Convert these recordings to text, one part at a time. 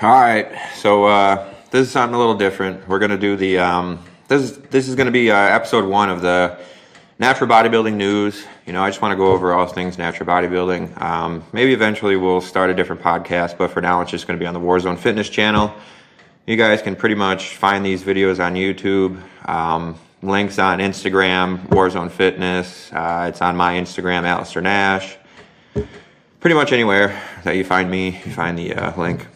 All right, so this is something a little different. We're gonna do the this is gonna be episode 1 of the natural bodybuilding news. You know, I just want to go over all things natural bodybuilding. Maybe eventually we'll start a different podcast, but for now it's just gonna be on the Warzone Fitness channel. You guys can pretty much find these videos on YouTube. Links on Instagram, Warzone Fitness. It's on my Instagram, Alistair Nash. Pretty much anywhere that you find me, you find the link.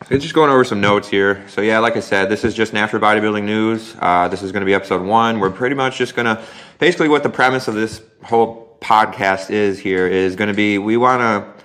So just going over some notes here. So yeah, like I said, this is just natural bodybuilding news. This is going to be episode 1. We're pretty much just going to, basically what the premise of this whole podcast is here is going to be, we want to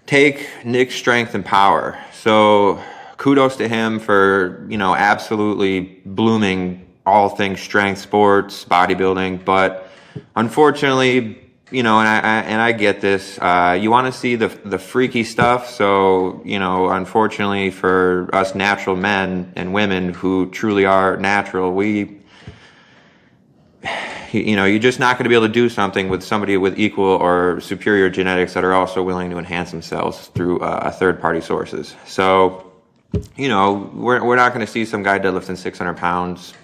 take Nick's strength and power. So kudos to him for, you know, absolutely blooming all things strength, sports, bodybuilding. But unfortunately, you know, and I get this. You want to see the freaky stuff. So, you know, unfortunately for us natural men and women who truly are natural, you know, you're just not going to be able to do something with somebody with equal or superior genetics that are also willing to enhance themselves through third-party sources. So, you know, we're not going to see some guy deadlifting 600 pounds.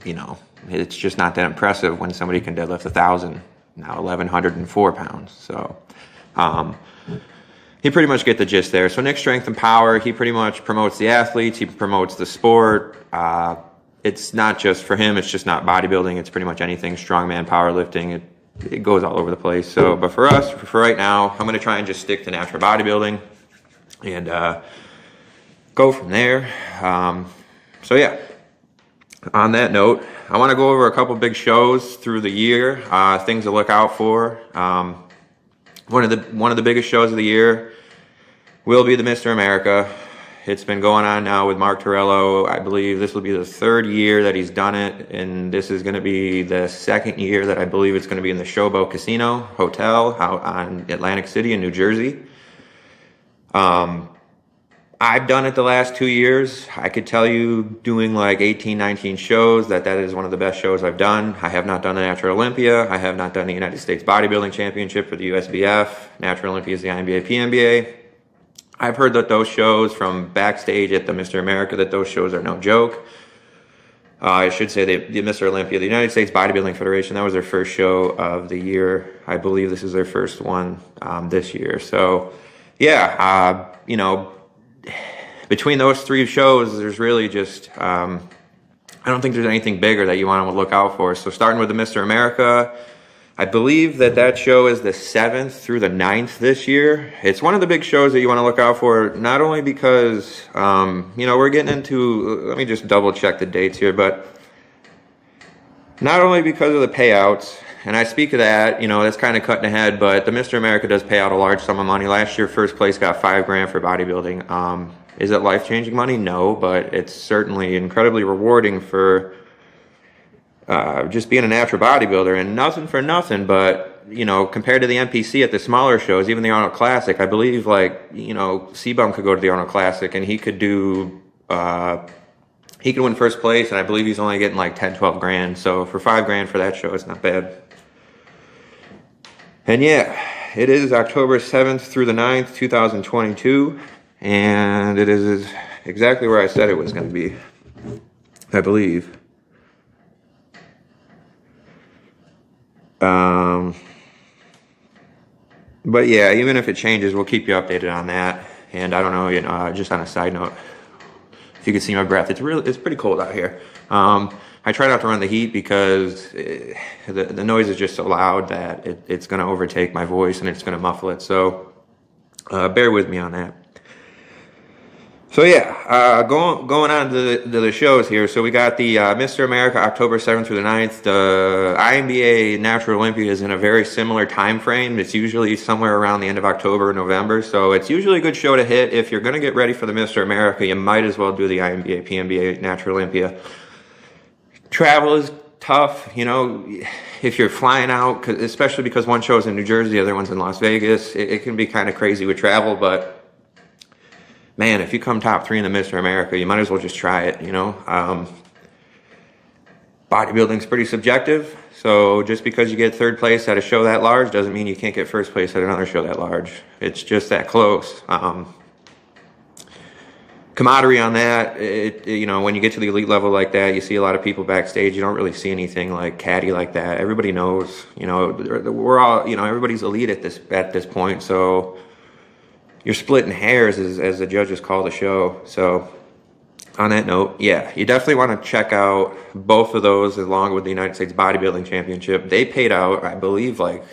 You know, it's just not that impressive when somebody can deadlift 1,000. Now 1,104 pounds. So you pretty much get the gist there. So Nick's Strength and Power, he pretty much promotes the athletes, he promotes the sport. It's not just for him, it's just not bodybuilding, it's pretty much anything strongman, powerlifting. It goes all over the place. So, but for us, for right now, I'm going to try and just stick to natural bodybuilding and go from there. So yeah, on that note, I want to go over a couple big shows through the year, things to look out for. One of the biggest shows of the year will be the Mr. America. It's been going on now with Mark Torello. I believe this will be the 3rd year that he's done it, and this is going to be the 2nd year that I believe it's going to be in the Showboat Casino Hotel out on Atlantic City in New Jersey. I've done it the last 2 years. I could tell you doing like 18, 19 shows that is one of the best shows I've done. I have not done the Natural Olympia. I have not done the United States Bodybuilding Championship for the USBF. Natural Olympia is the INBA, PNBA. I've heard that those shows from backstage at the Mr. America, that those shows are no joke. I should say the Mr. Olympia, the United States Bodybuilding Federation, that was their first show of the year. I believe this is their first one this year. So yeah, you know, between those 3 shows, there's really just, I don't think there's anything bigger that you want to look out for. So starting with the Mr. America, I believe that show is the 7th through the 9th this year. It's one of the big shows that you want to look out for, not only because, you know, we're getting into, let me just double check the dates here, but not only because of the payouts, and I speak of that, you know, that's kind of cutting ahead, but the Mr. America does pay out a large sum of money. Last year, first place got $5,000 for bodybuilding. Is it life-changing money? No, but it's certainly incredibly rewarding for just being a natural bodybuilder. And nothing for nothing, but, you know, compared to the NPC at the smaller shows, even the Arnold Classic, I believe, like, you know, C-Bum could go to the Arnold Classic and he could do, he could win first place, and I believe he's only getting like 10, 12 grand. So for $5,000 for that show, it's not bad. And yeah, it is October 7th through the 9th, 2022. And it is exactly where I said it was going to be, I believe. But yeah, even if it changes, we'll keep you updated on that. And I don't know, you know, just on a side note, if you can see my breath, it's pretty cold out here. I try not to run the heat because the noise is just so loud that it's going to overtake my voice and it's going to muffle it. So bear with me on that. So yeah, going on to the shows here. So we got the Mr. America October 7th through the 9th. The INBA Natural Olympia is in a very similar time frame. It's usually somewhere around the end of October or November. So it's usually a good show to hit. If you're going to get ready for the Mr. America, you might as well do the INBA, PNBA Natural Olympia. Travel is tough, you know, if you're flying out, especially because one show is in New Jersey, the other one's in Las Vegas. It can be kind of crazy with travel, but man, if you come top 3 in the Mr. America, you might as well just try it, you know. Bodybuilding's pretty subjective, so just because you get 3rd place at a show that large doesn't mean you can't get 1st place at another show that large. It's just that close. camaraderie on that. You know, when you get to the elite level like that, you see a lot of people backstage. You don't really see anything like catty like that. Everybody knows, you know, we're all, you know, everybody's elite at this point. So you're splitting hairs, as the judges call the show. So on that note, yeah, you definitely want to check out both of those along with the United States Bodybuilding Championship. They paid out, I believe, like,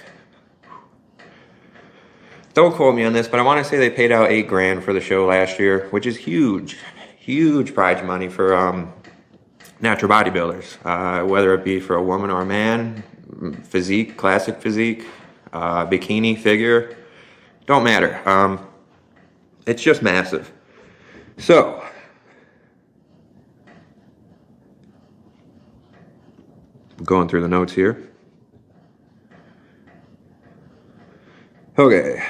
don't quote me on this, but I want to say they paid out $8,000 for the show last year, which is huge, huge prize money for natural bodybuilders, whether it be for a woman or a man, physique, classic physique, bikini, figure, don't matter. It's just massive. So, going through the notes here. Okay,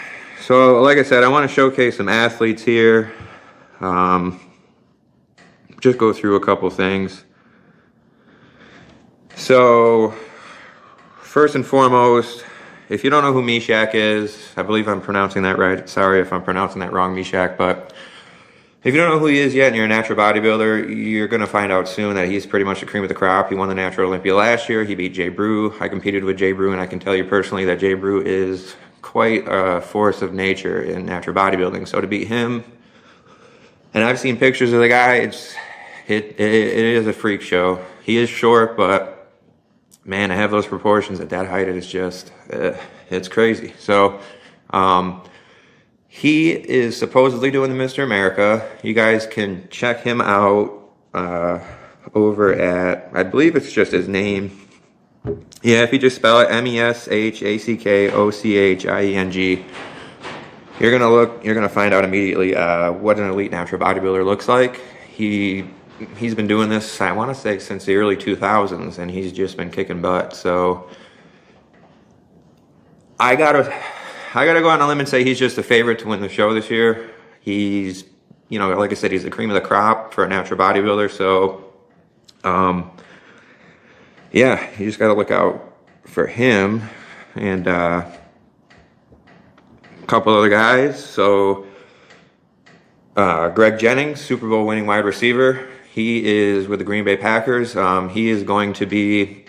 so like I said, I want to showcase some athletes here. Just go through a couple things. So, first and foremost, if you don't know who Mishak is, I believe I'm pronouncing that right. Sorry if I'm pronouncing that wrong, Mishak, but if you don't know who he is yet and you're a natural bodybuilder, you're going to find out soon that he's pretty much the cream of the crop. He won the Natural Olympia last year. He beat Jay Brew. I competed with Jay Brew, and I can tell you personally that Jay Brew is quite a force of nature in natural bodybuilding. So to beat him, and I've seen pictures of the guy, it is a freak show. He is short, but man, to have those proportions at that height, it is just, it's crazy. So, he is supposedly doing the Mr. America. You guys can check him out over at, I believe it's just his name. Yeah, if you just spell it MESHACKOCHIENG, you're gonna find out immediately what an elite natural bodybuilder looks like. He's been doing this, I want to say, since the early 2000s, and he's just been kicking butt. So I gotta go on a limb and say he's just a favorite to win the show this year. He's, you know, like I said, he's the cream of the crop for a natural bodybuilder. So, yeah, you just got to look out for him and a couple other guys. So, Greg Jennings, Super Bowl winning wide receiver. He is with the Green Bay Packers. He is going to be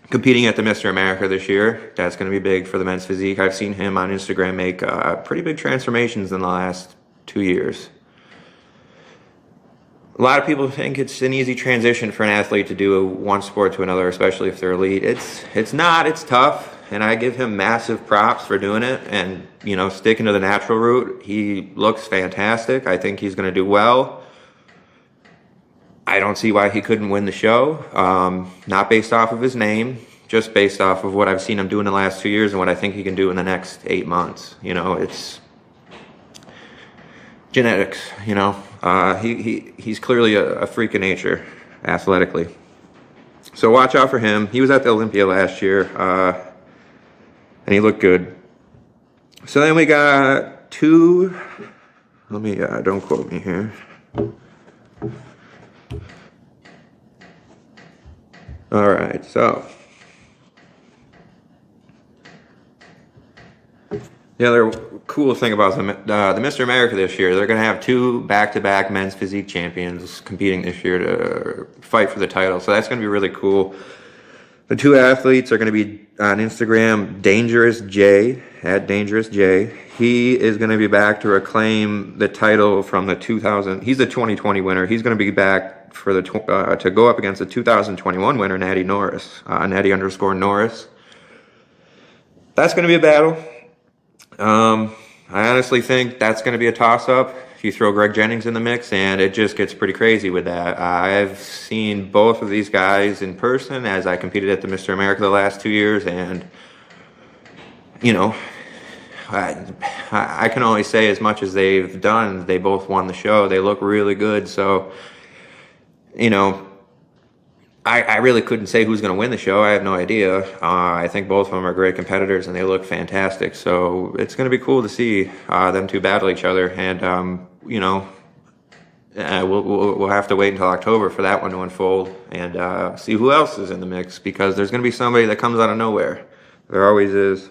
competing at the Mr. America this year. That's going to be big for the men's physique. I've seen him on Instagram make pretty big transformations in the last 2 years. A lot of people think it's an easy transition for an athlete to do one sport to another, especially if they're elite. It's not. It's tough, and I give him massive props for doing it and, you know, sticking to the natural route. He looks fantastic. I think he's going to do well. I don't see why he couldn't win the show. Not based off of his name, just based off of what I've seen him do in the last 2 years and what I think he can do in the next 8 months. You know, it's genetics, you know. He's clearly a freak of nature athletically. So watch out for him. He was at the Olympia last year, and he looked good. So then we got two, let me, don't quote me here. All right, so the other cool thing about the Mr. America this year, they're going to have two back-to-back men's physique champions competing this year to fight for the title. So that's going to be really cool. The two athletes are going to be on Instagram, Dangerous J, at Dangerous J. He is going to be back to reclaim the title from the 2000. He's the 2020 winner. He's going to be back for the to go up against the 2021 winner, Natty Norris, Natty_Norris. That's going to be a battle. I honestly think that's going to be a toss-up if you throw Greg Jennings in the mix, and it just gets pretty crazy with that. I've seen both of these guys in person as I competed at the Mr. America the last 2 years, and, you know, I can only say as much as they've done. They both won the show. They look really good, so, you know, I really couldn't say who's going to win the show. I have no idea. I think both of them are great competitors, and they look fantastic. So it's going to be cool to see them two battle each other. And, you know, we'll have to wait until October for that one to unfold and see who else is in the mix, because there's going to be somebody that comes out of nowhere. There always is.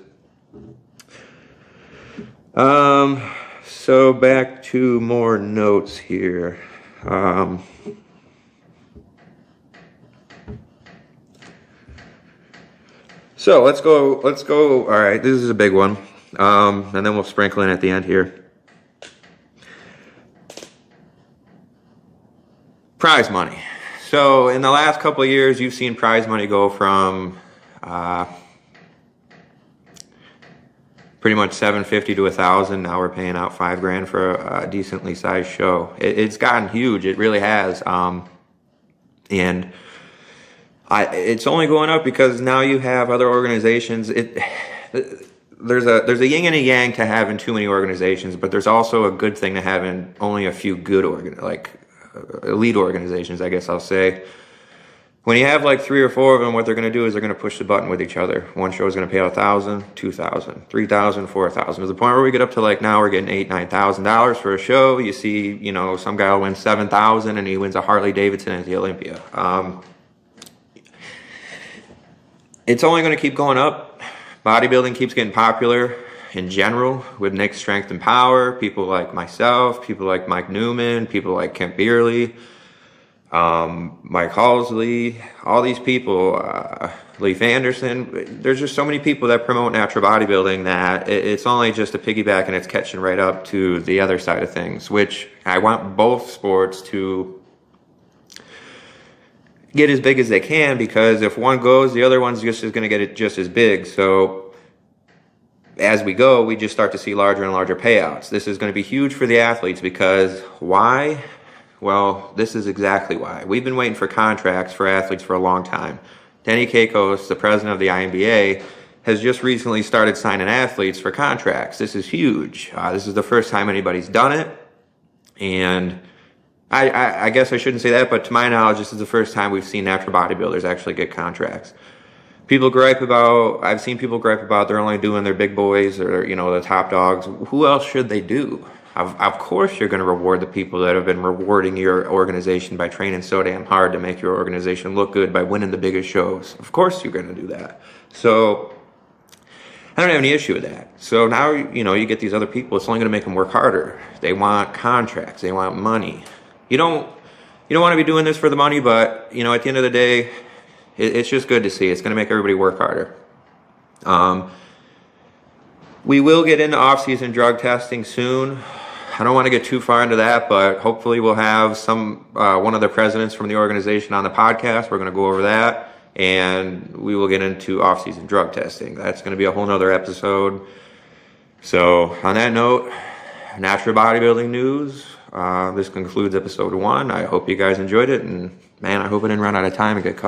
So back to more notes here. So let's go. All right, this is a big one. And then we'll sprinkle in at the end here. Prize money. So in the last couple of years, you've seen prize money go from pretty much $750 to $1,000. Now we're paying out $5,000 for a decently sized show. It's gotten huge. It really has. And it's only going up because now you have other organizations. There's a yin and a yang to having too many organizations, but there's also a good thing to having only a few good elite organizations, I guess I'll say. When you have like 3 or 4 of them, what they're going to do is they're going to push the button with each other. One show is going to pay out $1,000, $2,000, $3,000, $4,000. To the point where we get up to like now we're getting $8,000, $9,000 for a show. You see, you know, some guy will win $7,000 and he wins a Harley Davidson at the Olympia. It's only going to keep going up. Bodybuilding keeps getting popular in general with Nick's Strength and Power. People like myself, people like Mike Newman, people like Kent Beerley, Mike Halsley, all these people, Leif Anderson. There's just so many people that promote natural bodybuilding that it's only just a piggyback and it's catching right up to the other side of things, which I want both sports to get as big as they can, because if one goes, the other one's just going to get it just as big. So as we go, we just start to see larger and larger payouts. This is going to be huge for the athletes because why? Well, this is exactly why. We've been waiting for contracts for athletes for a long time. Denny Kakos, the president of the INBA, has just recently started signing athletes for contracts. This is huge. This is the first time anybody's done it. And I guess I shouldn't say that, but to my knowledge, this is the first time we've seen natural bodybuilders actually get contracts. I've seen people gripe about they're only doing their big boys or, you know, the top dogs. Who else should they do? Of course you're going to reward the people that have been rewarding your organization by training so damn hard to make your organization look good by winning the biggest shows. Of course you're going to do that. So I don't have any issue with that. So now, you know, you get these other people, it's only going to make them work harder. They want contracts. They want money. You don't want to be doing this for the money, but, you know, at the end of the day, it's just good to see. It's going to make everybody work harder. We will get into off-season drug testing soon. I don't want to get too far into that, but hopefully we'll have one of the presidents from the organization on the podcast. We're going to go over that, and we will get into off-season drug testing. That's going to be a whole nother episode. So on that note, natural bodybuilding news. This concludes episode 1. I hope you guys enjoyed it, and man, I hope I didn't run out of time and get cut off.